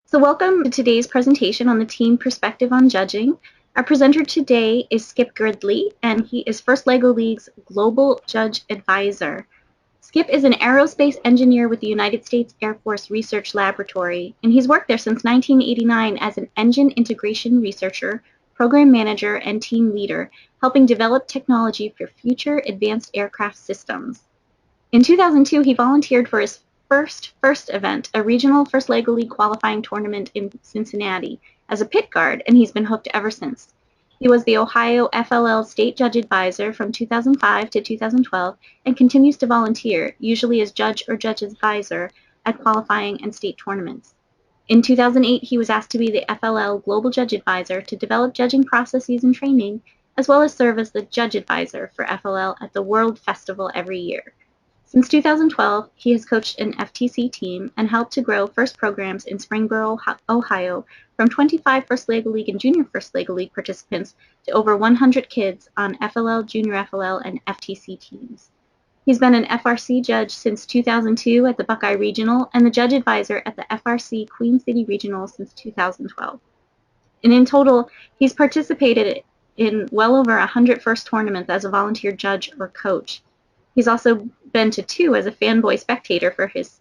So welcome to today's presentation on the team perspective on judging. Our presenter today is Skip Gridley, and he is First LEGO League's Global Judge Advisor. Skip is an aerospace engineer with the United States Air Force Research Laboratory, and he's worked there since 1989 as an engine integration researcher, program manager, and team leader, helping develop technology for future advanced aircraft systems. In 2002, he volunteered for his first event, a regional First LEGO League qualifying tournament in Cincinnati, as a pit guard, and he's been hooked ever since. He was the Ohio FLL State Judge Advisor from 2005 to 2012 and continues to volunteer, usually as judge or judge advisor, at qualifying and state tournaments. In 2008, he was asked to be the FLL Global Judge Advisor to develop judging processes and training, as well as serve as the Judge Advisor for FLL at the World Festival every year. Since 2012, he has coached an FTC team and helped to grow FIRST programs in Springboro, Ohio, from 25 First LEGO League and Junior First LEGO League participants to over 100 kids on FLL, Junior FLL, and FTC teams. He's been an FRC judge since 2002 at the Buckeye Regional and the judge advisor at the FRC Queen City Regional since 2012. And in total, he's participated in well over 100 FIRST tournaments as a volunteer judge or coach. He's also been to 2 as a fanboy spectator for his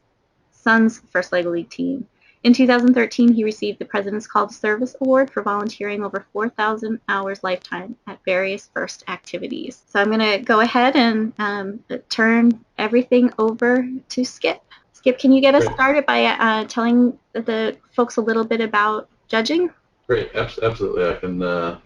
son's First LEGO League team. In 2013, he received the President's Call to Service Award for volunteering over 4,000 hours lifetime at various FIRST activities. So I'm going to go ahead and turn everything over to Skip. Skip, can you get us started by telling the folks a little bit about judging? Great, absolutely. I can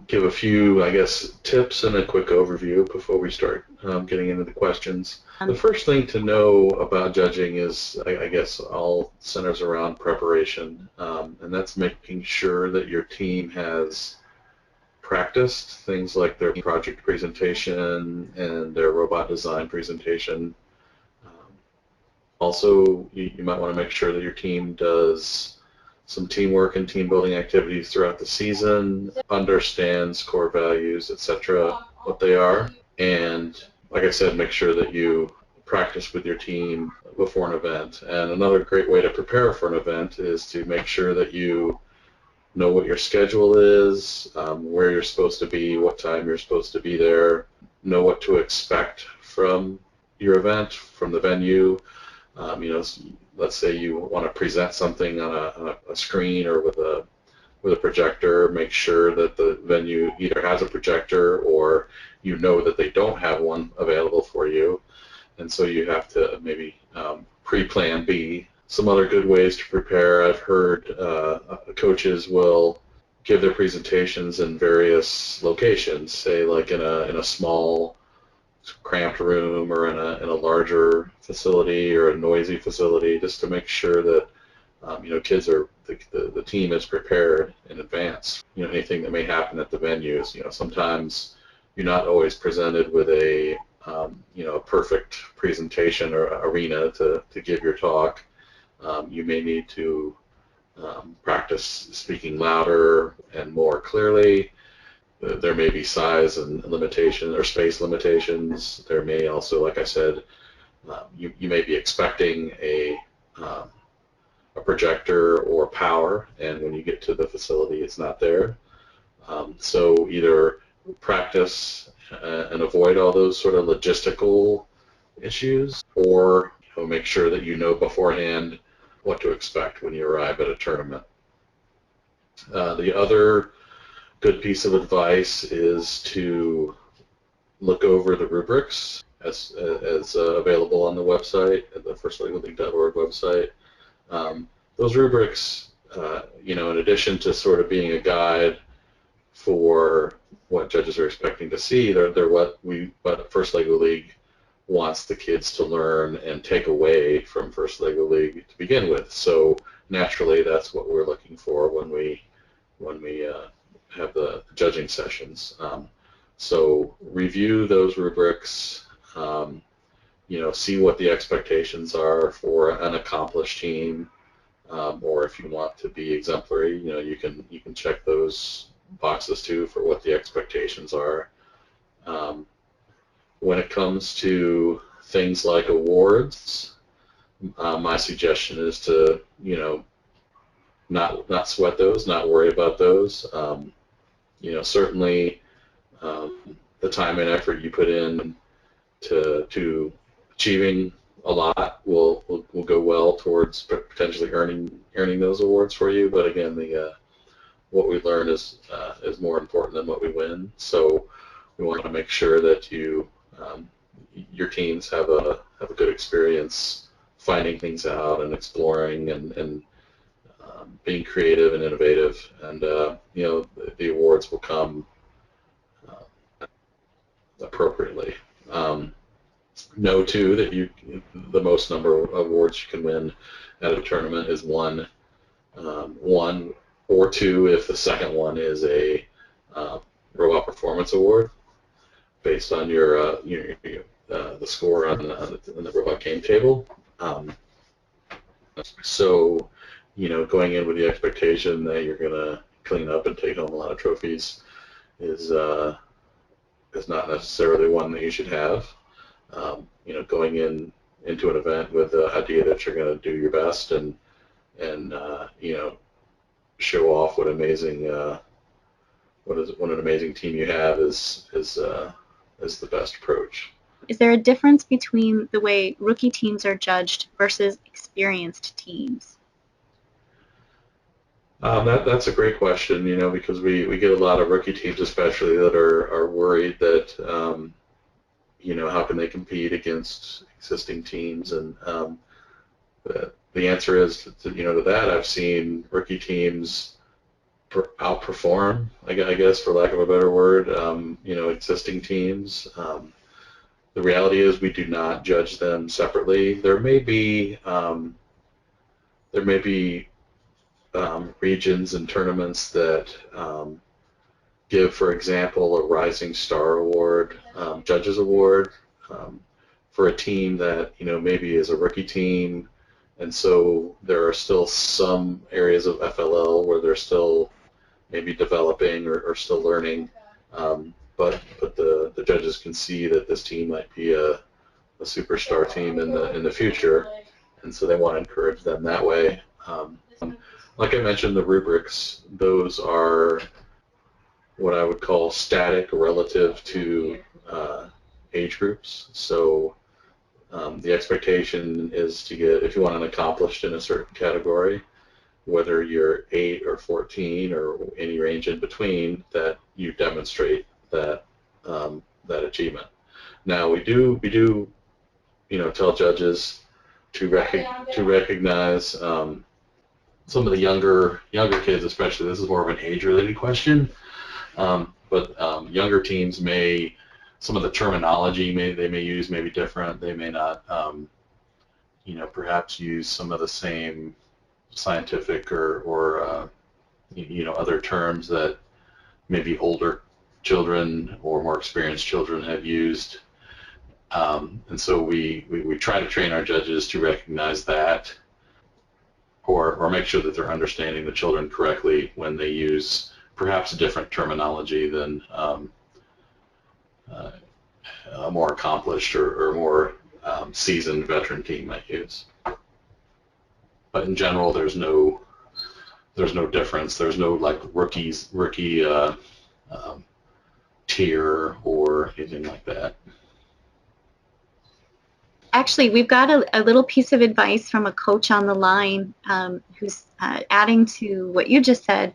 give a few, I guess, tips and a quick overview before we start getting into the questions. The first thing to know about judging is, I guess, all centers around preparation, and that's making sure that your team has practiced things like their project presentation and their robot design presentation. Also, you might want to make sure that your team does some teamwork and team building activities throughout the season, understands core values, etc., what they are, and like I said, make sure that you practice with your team before an event. And another great way to prepare for an event is to make sure that you know what your schedule is, where you're supposed to be, what time you're supposed to be there, know what to expect from your event, from the venue. Let's say you want to present something on a screen or with a projector. Make sure that the venue either has a projector or you know that they don't have one available for you, and so you have to maybe pre-plan B. Some other good ways to prepare, I've heard coaches will give their presentations in various locations, say like in a small cramped room or in a larger facility or a noisy facility, just to make sure that kids are the team is prepared in advance. Anything that may happen at the venues. Sometimes you're not always presented with a perfect presentation or arena to give your talk. You may need to practice speaking louder and more clearly. There may be size and limitations or space limitations. There may also, like I said, you may be expecting a projector or power, and when you get to the facility, it's not there. So either practice and avoid all those sort of logistical issues, or make sure that you know beforehand what to expect when you arrive at a tournament. The other good piece of advice is to look over the rubrics as available on the website, at the firstlegoleague.org website. Those rubrics, in addition to sort of being a guide for what judges are expecting to see, they're what First LEGO League wants the kids to learn and take away from First LEGO League to begin with. So naturally, that's what we're looking for when we have the judging sessions. So review those rubrics, see what the expectations are for an accomplished team, or if you want to be exemplary, you can check those boxes too for what the expectations are. When it comes to things like awards, my suggestion is to, not sweat those, not worry about those. Certainly the time and effort you put in to achieving a lot will go well towards potentially earning those awards for you. But again, what we learn is more important than what we win. So we want to make sure that your teams have a good experience finding things out and exploring and being creative and innovative, and the awards will come appropriately. Know too that the most number of awards you can win at a tournament is one or two if the second one is a robot performance award based on the score on the robot game table. So going in with the expectation that you're going to clean up and take home a lot of trophies is not necessarily one that you should have. Going into an event with the idea that you're going to do your best and show off what an amazing team you have is the best approach. Is there a difference between the way rookie teams are judged versus experienced teams? That's a great question, because we get a lot of rookie teams especially that are worried that, how can they compete against existing teams, and the answer is, to that, I've seen rookie teams outperform, I guess, for lack of a better word, existing teams. The reality is we do not judge them separately. There may be regions and tournaments that give, for example, a Rising Star Award, Judges Award, for a team that maybe is a rookie team, and so there are still some areas of FLL where they're still maybe developing or still learning, but the judges can see that this team might be a superstar team in the future, and so they want to encourage them that way. Like I mentioned, the rubrics, those are what I would call static relative to age groups. So the expectation is to get, if you want an accomplished in a certain category, whether you're 8 or 14 or any range in between, that you demonstrate that achievement. Now we do tell judges to recognize some of the younger kids, especially. This is more of an age-related question, but younger teams some of the terminology they may use may be different. They may not, perhaps use some of the same scientific or other terms that maybe older children or more experienced children have used. And so we try to train our judges to recognize that, or make sure that they're understanding the children correctly when they use perhaps a different terminology than a more accomplished or more seasoned veteran team might use. But in general, there's no difference. There's no like rookie tier or anything like that. Actually, we've got a little piece of advice from a coach on the line who's adding to what you just said.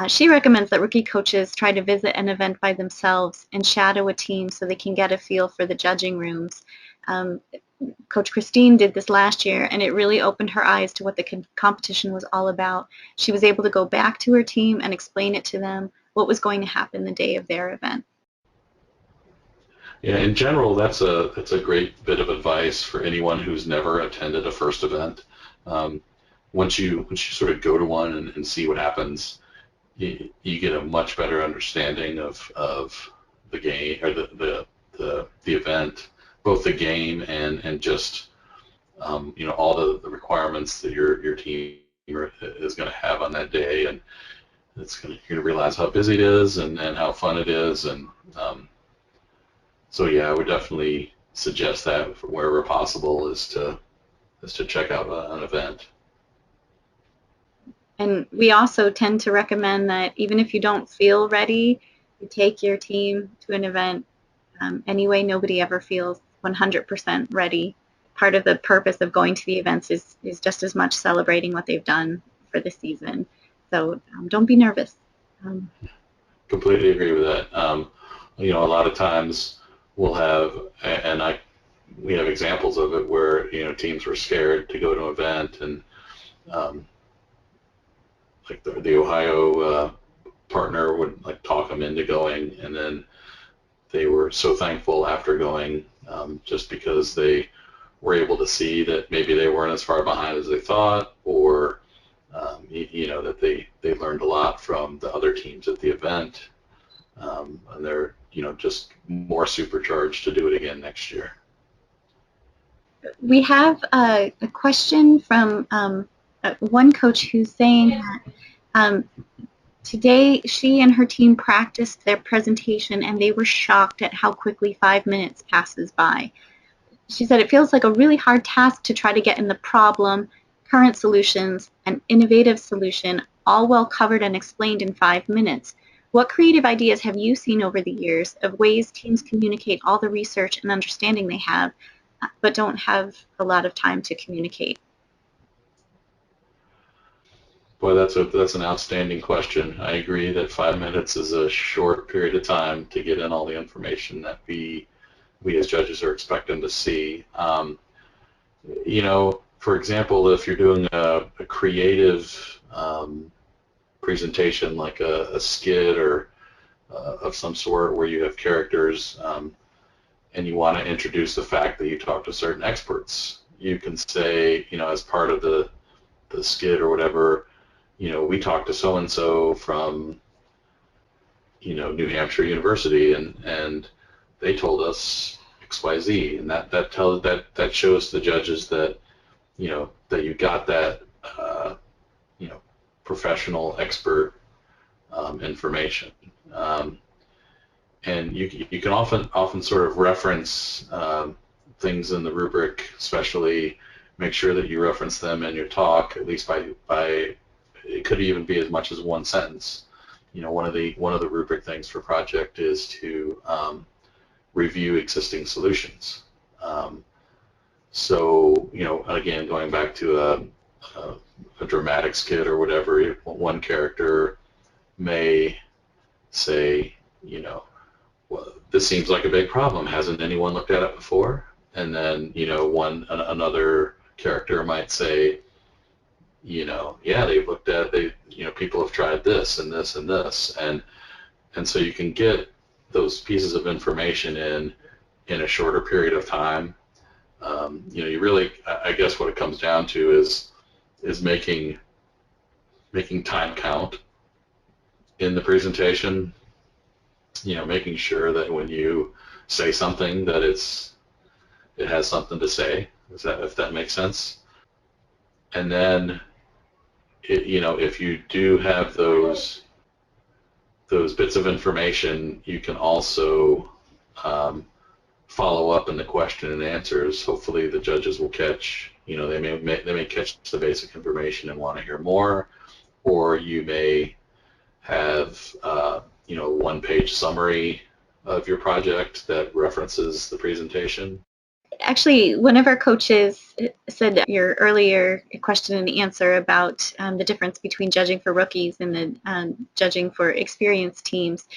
She recommends that rookie coaches try to visit an event by themselves and shadow a team so they can get a feel for the judging rooms. Coach Christine did this last year, and it really opened her eyes to what the competition was all about. She was able to go back to her team and explain it to them, what was going to happen the day of their event. Yeah, in general, that's a great bit of advice for anyone who's never attended a first event. Once you sort of go to one and see what happens, you get a much better understanding of the game or the event, both the game and just all the requirements that your team is going to have on that day, and you're going to realize how busy it is and how fun it is, and so yeah, I would definitely suggest that wherever possible is to check out an event. And we also tend to recommend that even if you don't feel ready, you take your team to an event. Anyway, nobody ever feels 100% ready. Part of the purpose of going to the events is just as much celebrating what they've done for the season. So don't be nervous. Completely agree with that. A lot of times we'll have, and we have examples of it where teams were scared to go to an event, and like the Ohio partner would like talk them into going, and then they were so thankful after going, just because they were able to see that maybe they weren't as far behind as they thought, or that they learned a lot from the other teams at the event, and they're just more supercharged to do it again next year. We have a question from one coach who's saying that today she and her team practiced their presentation and they were shocked at how quickly 5 minutes passes by. She said it feels like a really hard task to try to get in the problem, current solutions, and innovative solution all well covered and explained in 5 minutes. What creative ideas have you seen over the years of ways teams communicate all the research and understanding they have, but don't have a lot of time to communicate? Boy, that's an outstanding question. I agree that 5 minutes is a short period of time to get in all the information that we as judges are expecting to see. For example, if you're doing a creative presentation like a skit or of some sort where you have characters, and you want to introduce the fact that you talk to certain experts, you can say, as part of the skit or whatever, we talked to so-and-so from, New Hampshire University, and they told us XYZ, and that shows the judges that, that you got that, professional expert information. And you can often sort of reference things in the rubric, especially make sure that you reference them in your talk, at least by it could even be as much as one sentence. One of the rubric things for project is to review existing solutions. So again, going back to a dramatic skit or whatever, one character may say, well, this seems like a big problem. Hasn't anyone looked at it before? And then, another character might say, yeah, they've looked at it. People have tried this and this and this, and so you can get those pieces of information in a shorter period of time. You really, I guess, what it comes down to is making time count in the presentation. Making sure that when you say something that it has something to say, if that makes sense. And then, if you do have those bits of information, you can also follow up in the question and answers. Hopefully, the judges will catch. They may catch the basic information and want to hear more, or you may have one-page summary of your project that references the presentation. Actually, one of our coaches said your earlier question and answer about the difference between judging for rookies and the judging for experienced teams.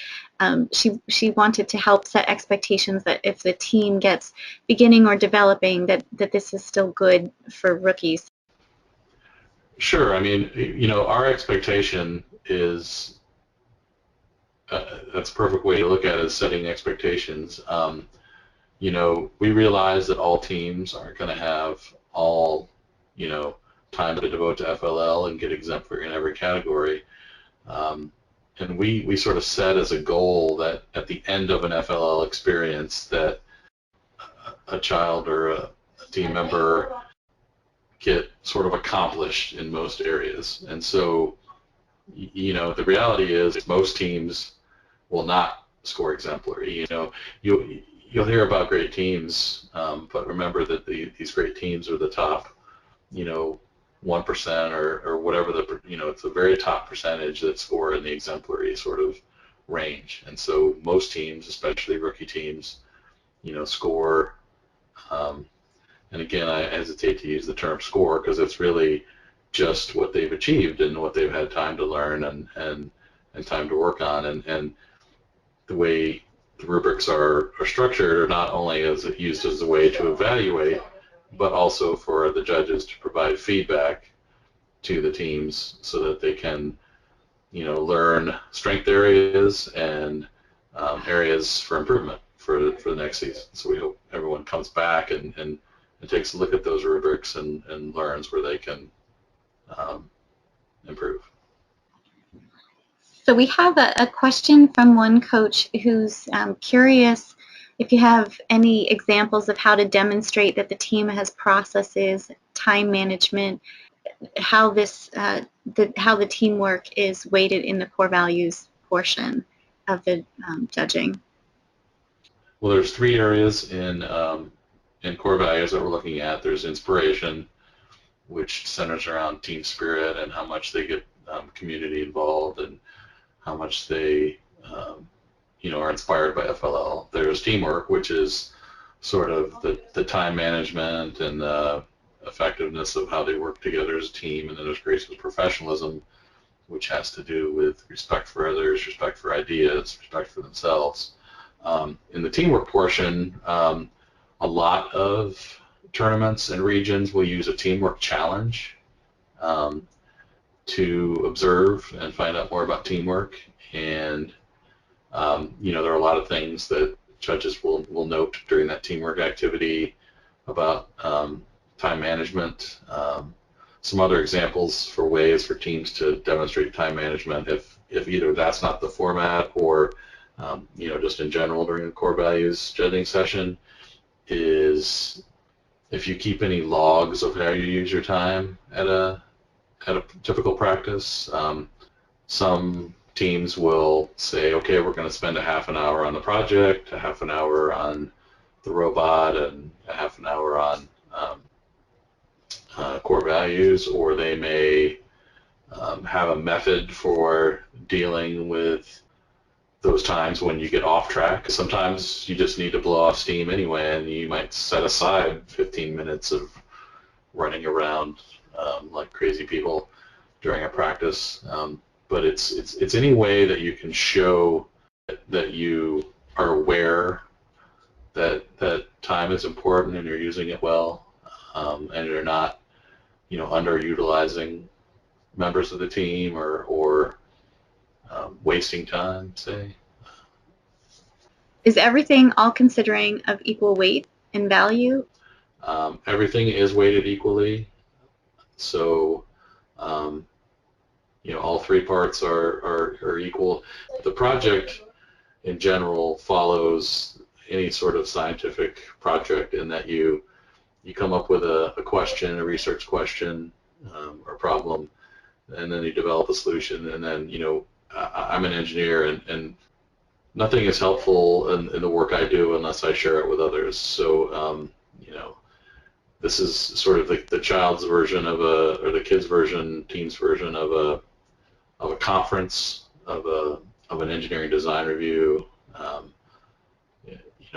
She wanted to help set expectations that if the team gets beginning or developing, that this is still good for rookies. Sure. I mean, our expectation is that's a perfect way to look at it, is setting expectations. We realize that all teams aren't going to have all, time to devote to FLL and get exempt in every category. And we sort of set as a goal that at the end of an FLL experience that a child or a team member get sort of accomplished in most areas. And so, the reality is most teams will not score exemplary. You'll hear about great teams, but remember that these great teams are the top, 1% or whatever it's a very top percentage that score in the exemplary sort of range. And so most teams, especially rookie teams, score, and again, I hesitate to use the term score because it's really just what they've achieved and what they've had time to learn and time to work on. And the way the rubrics are structured are not only used as a way to evaluate, but also for the judges to provide feedback to the teams so that they can, learn strength areas and areas for improvement for the next season. So we hope everyone comes back and takes a look at those rubrics and learns where they can improve. So we have a question from one coach who's curious if you have any examples of how to demonstrate that the team has processes, time management, how the teamwork is weighted in the core values portion of the judging. Well, there's 3 areas in core values that we're looking at. There's inspiration, which centers around team spirit and how much they get community involved and how much they are inspired by FLL. There's teamwork, which is sort of the time management and the effectiveness of how they work together as a team. And then there's grace with professionalism, which has to do with respect for others, respect for ideas, respect for themselves. In the teamwork portion, a lot of tournaments and regions will use a teamwork challenge to observe and find out more about teamwork. And there are a lot of things that judges will note during that teamwork activity about time management. Some other examples for ways for teams to demonstrate time management, if either that's not the format or just in general during the core values judging session, is if you keep any logs of how you use your time at a typical practice. Some teams will say, okay, we're going to spend a half an hour on the project, a half an hour on the robot, and a half an hour on core values, or they may have a method for dealing with those times when you get off track. Sometimes you just need to blow off steam anyway, and you might set aside 15 minutes of running around like crazy people during a practice. But it's any way that you can show that you are aware that time is important and you're using it well, and you're not underutilizing members of the team or wasting time, say. Is everything all considering of equal weight and value? Everything is weighted equally, so all 3 parts are equal. The project in general follows any sort of scientific project in that you come up with a question, a research question or problem, and then you develop a solution. And then I'm an engineer, and nothing is helpful in the work I do unless I share it with others. So this is sort of the child's version or the kid's version, team's version of a conference, of an engineering design review.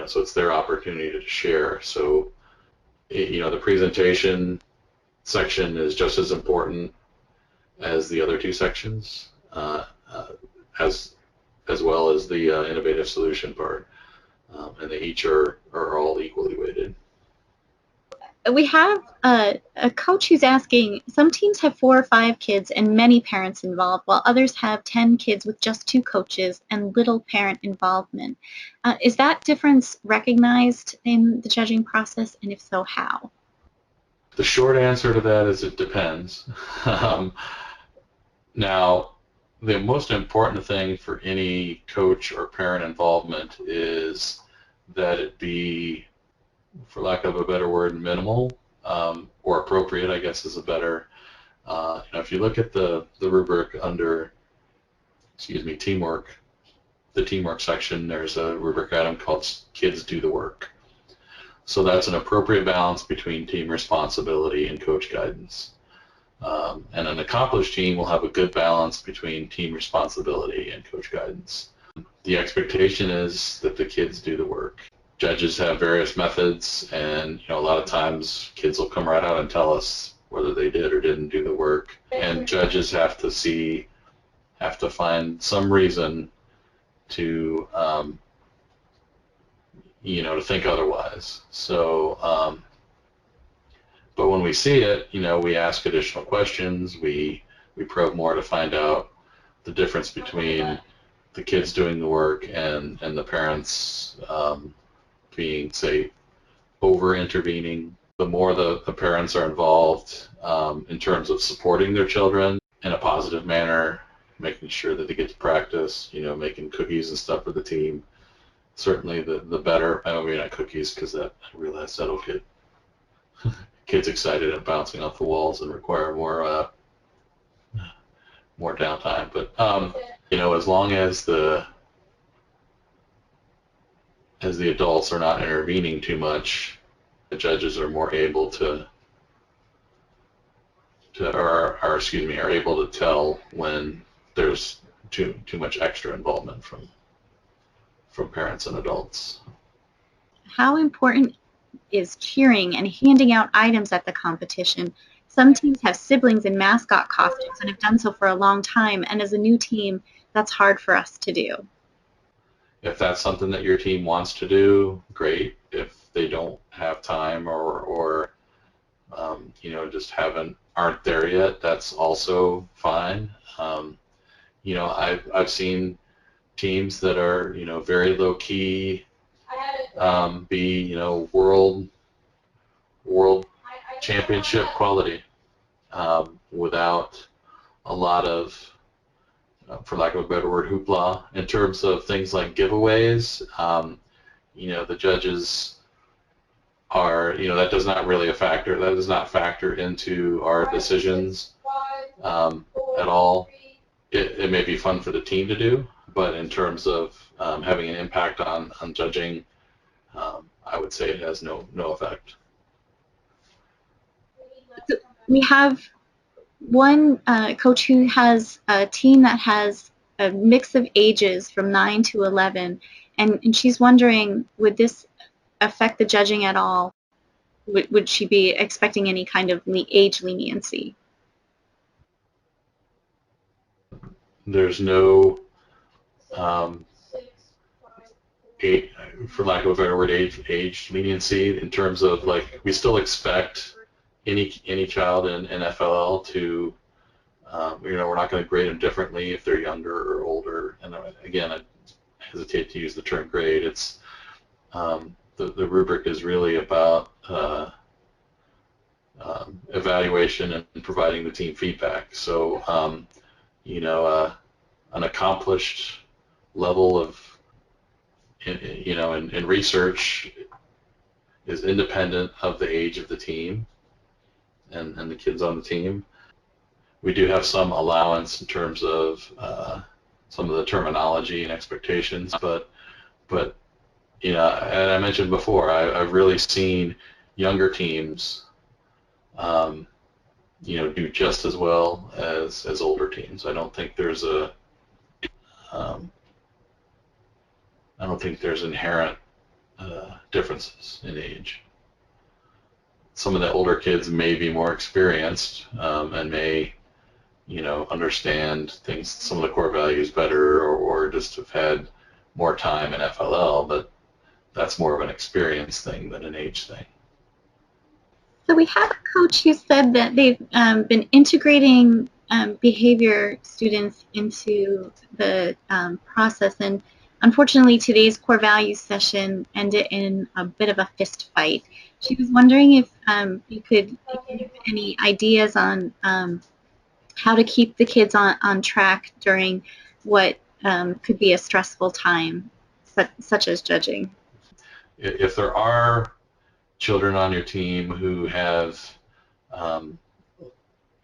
So it's their opportunity to share. So the presentation section is just as important as the other 2 sections, as well as the innovative solution part, and they each are all equally weighted. We have a coach who's asking, some teams have 4 or 5 kids and many parents involved, while others have 10 kids with just 2 coaches and little parent involvement. Is that difference recognized in the judging process, and if so, how? The short answer to that is it depends. Now, the most important thing for any coach or parent involvement is that it be, for lack of a better word, minimal, or appropriate, I guess is a better. If you look at the rubric under, teamwork, the teamwork section, there's a rubric item called Kids Do the Work. So that's an appropriate balance between team responsibility and coach guidance. And an accomplished team will have a good balance between team responsibility and coach guidance. The expectation is that the kids do the work. Judges have various methods, and a lot of times kids will come right out and tell us whether they did or didn't do the work. And judges have to find some reason to to think otherwise. So, but when we see it, we ask additional questions. We probe more to find out the difference between the kids doing the work and the parents being, say, over intervening. The more the parents are involved in terms of supporting their children in a positive manner, making sure that they get to practice, making cookies and stuff for the team, certainly the better. I don't mean not cookies because I realize that'll get kids excited and bouncing off the walls and require more downtime. But as long as the adults are not intervening too much, the judges are more able are able to tell when there's too much extra involvement from parents and adults. How important is cheering and handing out items at the competition? Some teams have siblings in mascot costumes and have done so for a long time, and as a new team, that's hard for us to do. If that's something that your team wants to do, great. If they don't have time or just aren't there yet, that's also fine. I've seen teams that are very low key, be world championship quality without a lot of, for lack of a better word, hoopla in terms of things like giveaways. The judges are, that does not really a factor. That does not factor into our decisions at all. It may be fun for the team to do, but in terms of having an impact on judging, I would say it has no effect. We have one coach who has a team that has a mix of ages from 9 to 11, and she's wondering, would this affect the judging at all? Would she be expecting any kind of age leniency? There's no, for lack of a better word, age leniency in terms of, like, we still expect any child in FLL to, we're not going to grade them differently if they're younger or older. And again, I hesitate to use the term grade. It's the rubric is really about evaluation and providing the team feedback. So, an accomplished level of, in research is independent of the age of the team and the kids on the team. We do have some allowance in terms of some of the terminology and expectations, but and I mentioned before, I've really seen younger teams do just as well as older teams. I don't think there's inherent differences in age. Some of the older kids may be more experienced and may understand things, some of the core values better, or just have had more time in FLL, but that's more of an experience thing than an age thing. So we have a coach who said that they've been integrating behavior students into the process, and unfortunately today's core values session ended in a bit of a fist fight. She was wondering if you could give any ideas on how to keep the kids on track during what could be a stressful time, such as judging. If there are children on your team who have,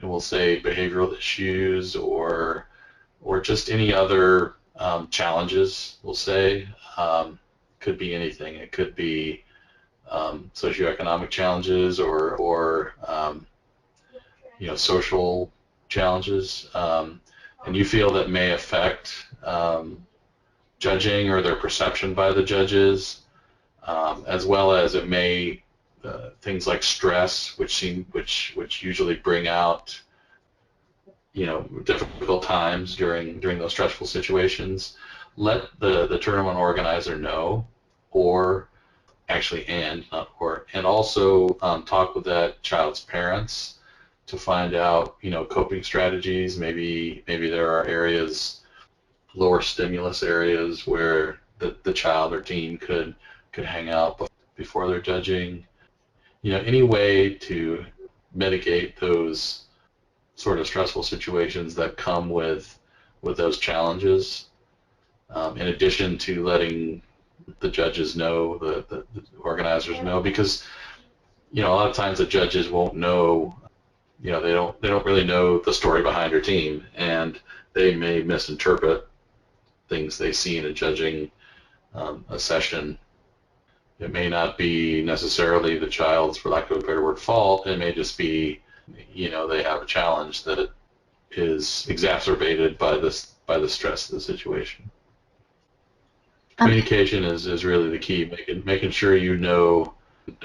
we'll say, behavioral issues or just any other challenges, we'll say, could be anything. It could be socioeconomic challenges or social challenges, and you feel that may affect judging or their perception by the judges, as well as it may things like stress, which usually bring out difficult times during those stressful situations. Let the tournament organizer know, or actually and not or and also talk with that child's parents to find out coping strategies. Maybe there are areas, lower stimulus areas, where the child or teen could hang out before they're judging. Any way to mitigate those sort of stressful situations that come with those challenges, in addition to letting the judges know, the organizers know, because a lot of times the judges won't know, they don't really know the story behind their team, and they may misinterpret things they see in a judging a session. It may not be necessarily the child's, for lack of a better word, fault. It may just be, they have a challenge that is exacerbated by the stress of the situation. Communication is really the key. Making sure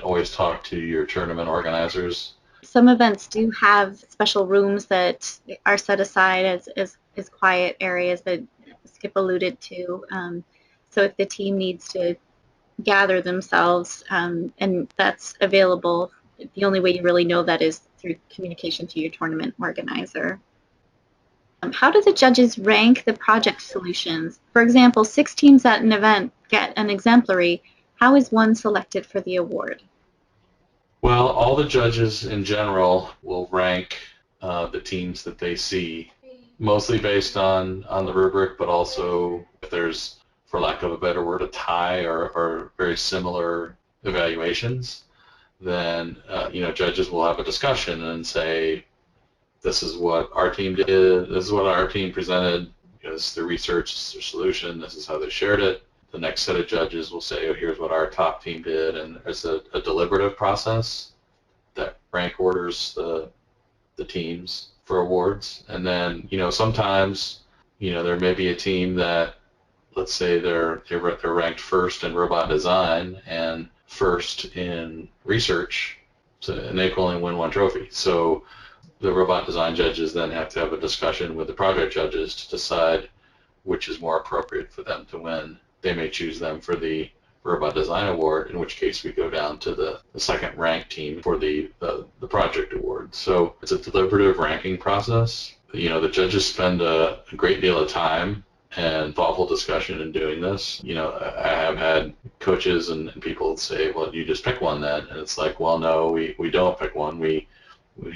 always talk to your tournament organizers. Some events do have special rooms that are set aside as quiet areas that Skip alluded to. So if the team needs to gather themselves, and that's available, the only way you really know that is through communication to your tournament organizer. How do the judges rank the project solutions? For example, 6 teams at an event get an exemplary. How is one selected for the award? Well, all the judges in general will rank the teams that they see, mostly based on the rubric, but also if there's, for lack of a better word, a tie or very similar evaluations, then judges will have a discussion and say, this is what our team did, this is what our team presented, this is the research, this is their solution, this is how they shared it. The next set of judges will say, oh, here's what our top team did, and there's a deliberative process that rank orders the teams for awards. And then, sometimes, there may be a team that, let's say they're ranked first in robot design and first in research, and they can only win one trophy. So the robot design judges then have to have a discussion with the project judges to decide which is more appropriate for them to win. They may choose them for the robot design award, in which case we go down to the second ranked team for the project award. So it's a deliberative ranking process. The judges spend a great deal of time and thoughtful discussion in doing this. I have had coaches and people say, well, you just pick one then. And it's like, well, no, we don't pick one. We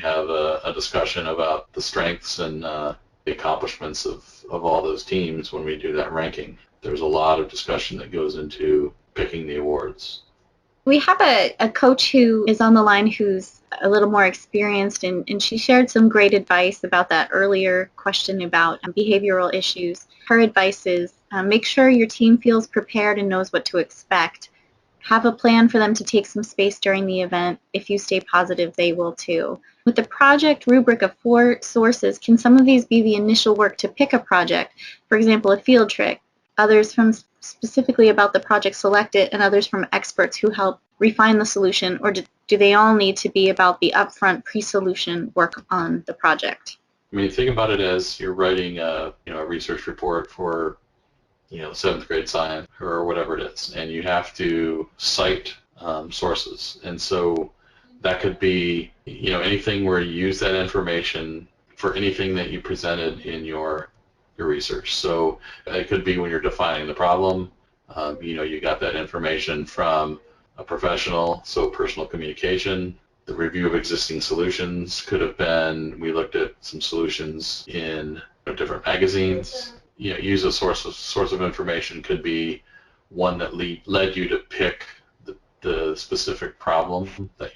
have a discussion about the strengths and the accomplishments of all those teams when we do that ranking. There's a lot of discussion that goes into picking the awards. We have a coach who is on the line who's a little more experienced, and she shared some great advice about that earlier question about behavioral issues. Her advice is make sure your team feels prepared and knows what to expect. Have a plan for them to take some space during the event. If you stay positive, they will too. With the project rubric of 4 sources, can some of these be the initial work to pick a project? For example, a field trick. Others from specifically about the project selected, and others from experts who help refine the solution, or do they all need to be about the upfront pre-solution work on the project? I mean, think about it as you're writing a research report for 7th grade science or whatever it is, and you have to cite sources. And so that could be anything where you use that information for anything that you presented in your research. So it could be when you're defining the problem, you got that information from a professional, so personal communication. The review of existing solutions could have been, we looked at some solutions in different magazines. Use a source of information could be one that led you to pick the specific problem that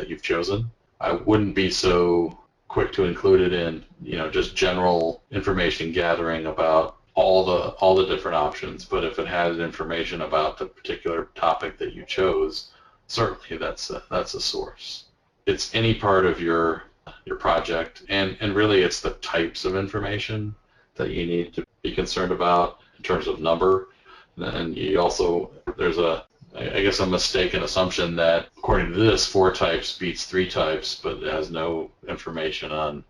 you've chosen. I wouldn't be so quick to include it in just general information gathering about all the different options, but if it has information about the particular topic that you chose, certainly that's a source. It's any part of your your project, and really it's the types of information that you need to be concerned about in terms of number. And you also, there's I guess a mistaken assumption that according to this, 4 types beats 3 types, but it has no information on,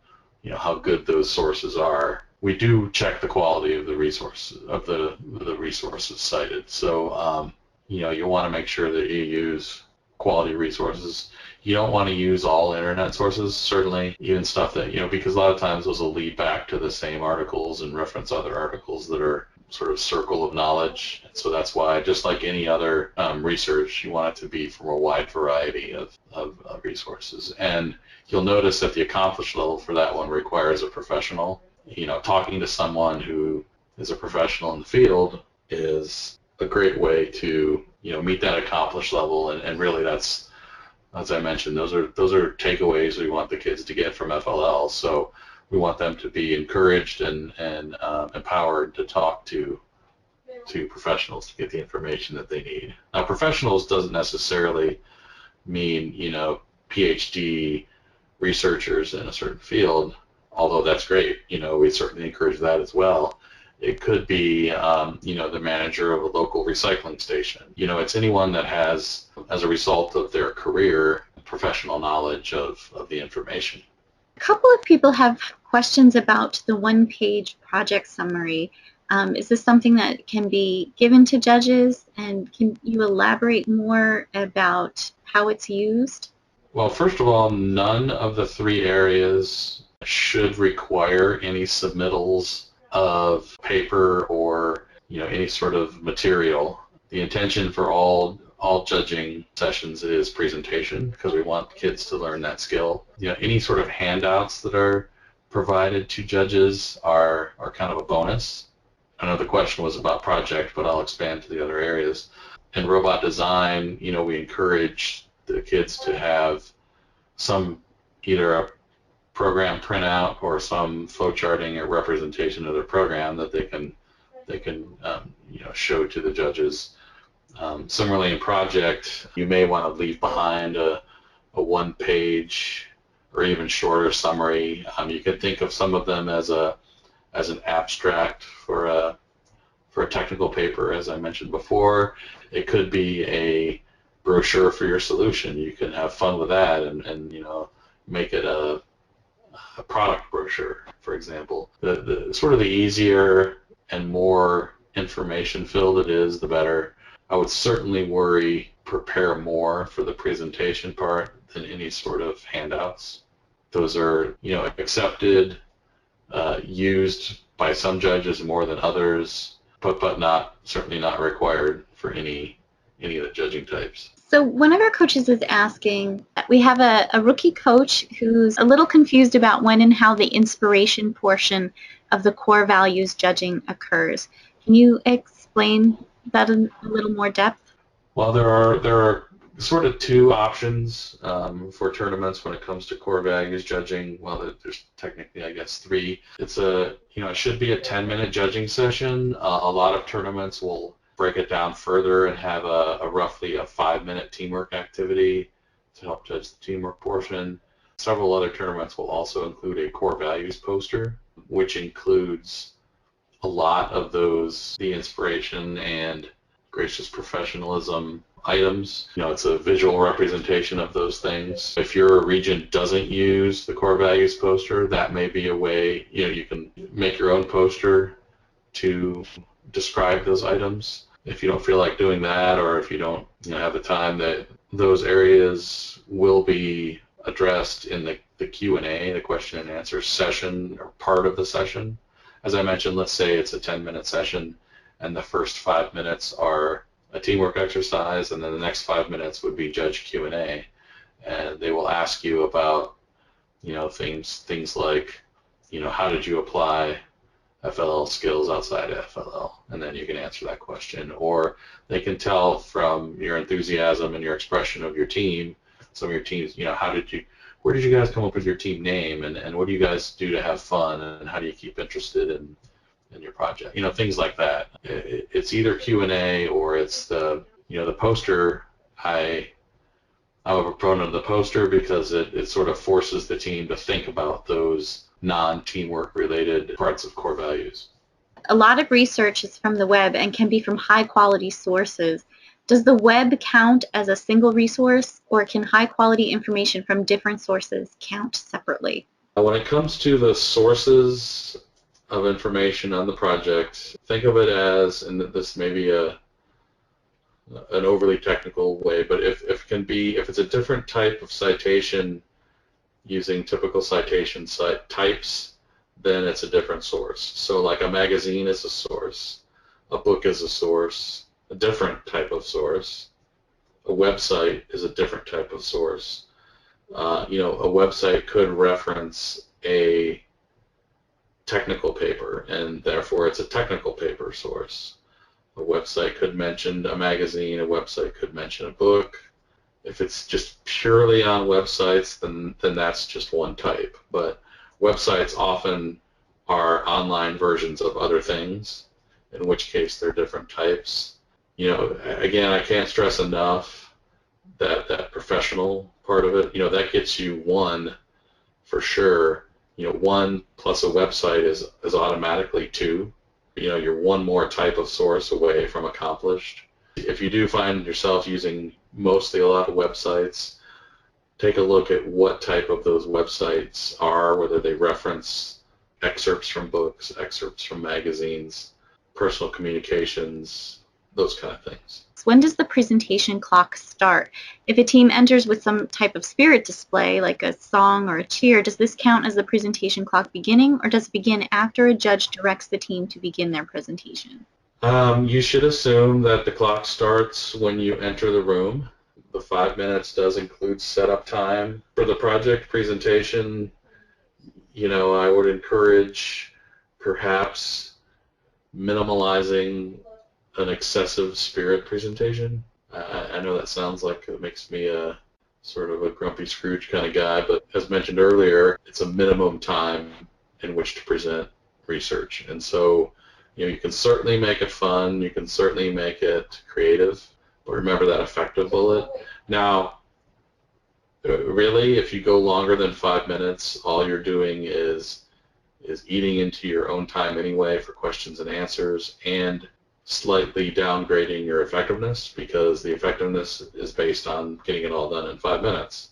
how good those sources are. We do check the quality of the resources cited. So, you want to make sure that you use quality resources. You don't want to use all internet sources, certainly, even stuff that, because a lot of times those will lead back to the same articles and reference other articles that are sort of circle of knowledge. So that's why, just like any other research, you want it to be from a wide variety of resources. And you'll notice that the accomplished level for that one requires a professional. Talking to someone who is a professional in the field is a great way to, meet that accomplished level. And really that's, as I mentioned, those are takeaways we want the kids to get from FLL. So we want them to be encouraged and empowered to talk to professionals to get the information that they need. Now, professionals doesn't necessarily mean, PhD researchers in a certain field, although that's great. We certainly encourage that as well. It could be, the manager of a local recycling station. It's anyone that has, as a result of their career, professional knowledge of the information. A couple of people have questions about the one-page project summary. Is this something that can be given to judges, and can you elaborate more about how it's used? Well, first of all, none of the 3 areas should require any submittals of paper or any sort of material. The intention for all judging sessions is presentation, because we want kids to learn that skill. Any sort of handouts that are provided to judges are kind of a bonus. I know the question was about project, but I'll expand to the other areas. In robot design, we encourage the kids to have some, either a program printout or some flowcharting or representation of their program that they can show to the judges. Similarly, in project, you may want to leave behind a 1-page or even shorter summary. You can think of some of them as an abstract for a technical paper, as I mentioned before. It could be a brochure for your solution. You can have fun with that and make it a product brochure, for example. The sort of the easier and more information filled it is, the better. I would certainly prepare more for the presentation part than any sort of handouts. Those are, accepted, used by some judges more than others, but certainly not required for any of the judging types. So one of our coaches is asking, we have a rookie coach who's a little confused about when and how the inspiration portion of the core values judging occurs. Can you explain that in a little more depth? Well, there are sort of 2 options for tournaments when it comes to core values judging. Well, there's technically, I guess, 3. It's it should be a 10-minute judging session. A lot of tournaments will break it down further and have roughly a 5-minute teamwork activity to help judge the teamwork portion. Several other tournaments will also include a core values poster, which includes a lot of the inspiration and gracious professionalism items. It's a visual representation of those things. If your region doesn't use the core values poster, that may be a way, you can make your own poster to describe those items. If you don't feel like doing that, or if you don't have the time, that those areas will be addressed in the Q&A, the question and answer session, or part of the session. As I mentioned, let's say it's a 10-minute session and the first 5 minutes are a teamwork exercise, and then the next 5 minutes would be judge Q&A, and they will ask you about things like how did you apply FLL skills outside of FLL, and then you can answer that question. Or they can tell from your enthusiasm and your expression of your team, some of your teams, where did you guys come up with your team name, and what do you guys do to have fun, and how do you keep interested in your project? Things like that. It's either Q&A or it's the poster. I I'm a proponent of the poster because it sort of forces the team to think about those non-teamwork related parts of core values. A lot of research is from the web and can be from high-quality sources. Does the web count as a single resource, or can high-quality information from different sources count separately? When it comes to the sources of information on the project, think of it as, and this may be an overly technical way, but if it's a different type of citation using typical citation types, then it's a different source. So like a magazine is a source, a book is a source, a different type of source. A website is a different type of source. A website could reference a technical paper, and therefore it's a technical paper source. A website could mention a magazine, a website could mention a book. If it's just purely on websites, then that's just one type. But websites often are online versions of other things, in which case they're different types. Again, I can't stress enough that professional part of it, that gets you one for sure. One plus a website is automatically two. You're one more type of source away from accomplished. If you do find yourself using mostly a lot of websites, take a look at what type of those websites are, whether they reference excerpts from books, excerpts from magazines, personal communications, those kind of things. When does the presentation clock start? If a team enters with some type of spirit display, like a song or a cheer, does this count as the presentation clock beginning, or does it begin after a judge directs the team to begin their presentation? You should assume that the clock starts when you enter the room. The 5 minutes does include setup time. For the project presentation, I would encourage perhaps minimalizing an excessive spirit presentation. I know that sounds like it makes me a sort of a grumpy Scrooge kind of guy, but as mentioned earlier, it's a minimum time in which to present research. And so, you can certainly make it fun, you can certainly make it creative, but remember that effective bullet. Now, really, if you go longer than 5 minutes, all you're doing is eating into your own time anyway for questions and answers, and slightly downgrading your effectiveness, because the effectiveness is based on getting it all done in 5 minutes.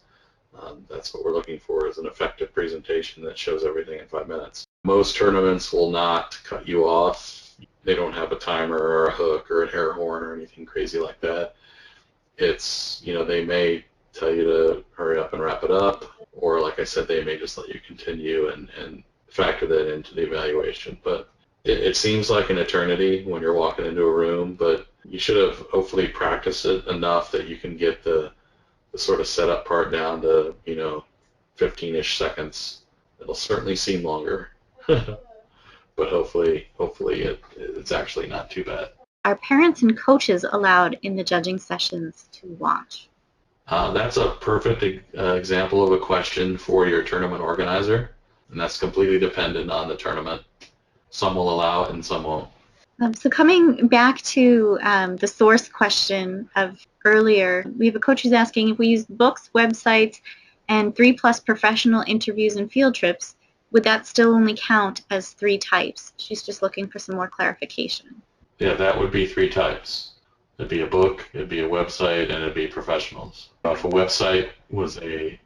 That's what we're looking for, is an effective presentation that shows everything in 5 minutes. Most tournaments will not cut you off. They don't have a timer or a hook or an air horn or anything crazy like that. It's, they may tell you to hurry up and wrap it up, or like I said, they may just let you continue and factor that into the evaluation. But it seems like an eternity when you're walking into a room, but you should have hopefully practiced it enough that you can get the sort of setup part down to 15-ish seconds. It'll certainly seem longer, but hopefully it's actually not too bad. Are parents and coaches allowed in the judging sessions to watch? That's a perfect example of a question for your tournament organizer, and that's completely dependent on the tournament. Some will allow it and some won't. So coming back to the source question of earlier, we have a coach who's asking, if we use books, websites, and 3+ professional interviews and field trips, would that still only count as 3 types? She's just looking for some more clarification. Yeah, that would be 3 types. It'd be a book, it'd be a website, and it'd be professionals. If a website was a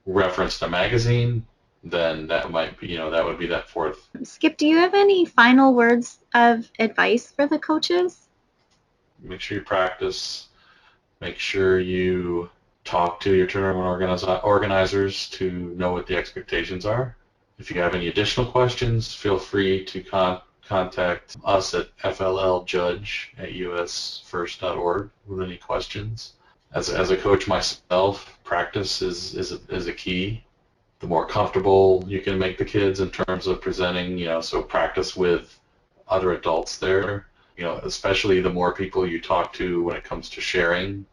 reference to magazine, then that might be, that would be that 4th. Skip, do you have any final words of advice for the coaches? Make sure you practice. Make sure you talk to your tournament organizers to know what the expectations are. If you have any additional questions, feel free to contact us at flljudge@usfirst.org with any questions. As a coach myself, practice is a key. The more comfortable you can make the kids in terms of presenting, so practice with other adults there. Especially the more people you talk to when it comes to sharing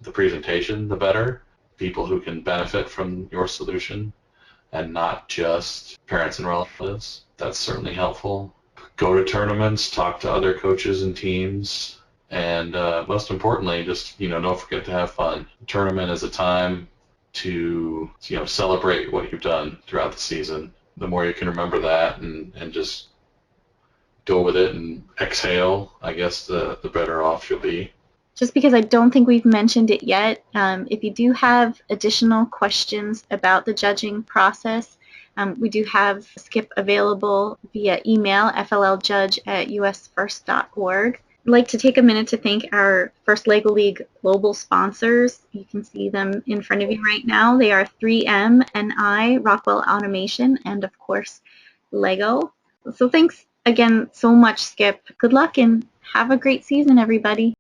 the presentation, the better. People who can benefit from your solution, and not just parents and relatives. That's certainly helpful. Go to tournaments, talk to other coaches and teams, And most importantly, just don't forget to have fun. The tournament is a time to celebrate what you've done throughout the season. The more you can remember that and just go with it and exhale, I guess the better off you'll be. Just because I don't think we've mentioned it yet, if you do have additional questions about the judging process, we do have Skip available via email, flljudge@usfirst.org. I'd like to take a minute to thank our First Lego League global sponsors. You can see them in front of you right now. They are 3M, NI, Rockwell Automation, and of course, Lego. So thanks again so much, Skip. Good luck and have a great season, everybody.